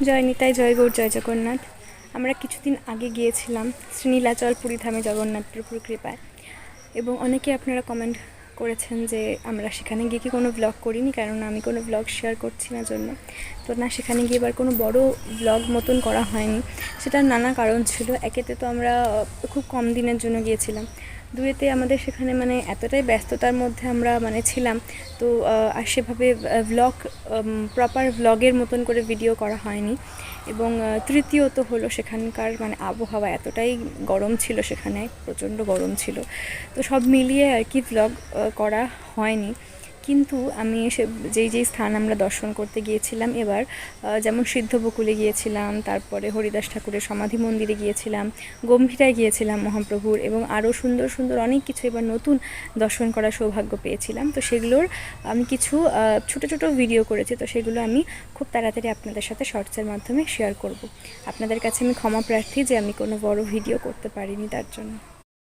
জয় নিতাই, জয় গৌর, জয় জগন্নাথ। আমরা কিছুদিন আগে গিয়েছিলাম শ্রীনীলাচল পুরীধামে জগন্নাথ প্রভুর কৃপায়, এবং অনেকে আপনারা কমেন্ট করেছেন যে আমরা সেখানে গিয়ে কি কোনো ব্লগ করিনি, কারণ আমি কোনো ব্লগ শেয়ার করছি না জন্য। তো না, সেখানে গিয়ে এবার কোনো বড় ব্লগ মতন করা হয়নি। সেটার নানা কারণ ছিল। একেতে তো আমরা খুব কম দিনের জন্য গিয়েছিলাম, দুয়েতে আমাদের সেখানে মানে এতটাই ব্যস্ততার মধ্যে আমরা মানে ছিলাম, তো আর সেভাবে ব্লগ প্রপার ব্লগের মতন করে ভিডিও করা হয়নি। এবং তৃতীয়ত হলো সেখানকার মানে আবহাওয়া এতটাই গরম ছিল, সেখানে প্রচণ্ড গরম ছিল, তো সব মিলিয়ে আর কি ব্লগ করা হয়নি। কিন্তু আমি যেই স্থান আমরা দর্শন করতে গিয়েছিলাম এবার, যেমন সিদ্ধবকুলে গিয়েছিলাম, তারপরে হরিদাস ঠাকুরের সমাধি মন্দিরে গিয়েছিলাম, গম্ভীরায় গিয়েছিলাম মহাপ্রভুর, এবং আরও সুন্দর সুন্দর অনেক কিছু এবার নতুন দর্শন করার সৌভাগ্য পেয়েছিলাম। তো সেগুলোর আমি কিছু ছোটো ছোটো ভিডিও করেছি, তো সেগুলো আমি খুব তাড়াতাড়ি আপনাদের সাথে শর্টসের মাধ্যমে শেয়ার করব। আপনাদের কাছে আমি ক্ষমা প্রার্থী যে আমি কোনো বড় ভিডিও করতে পারিনি তার জন্য।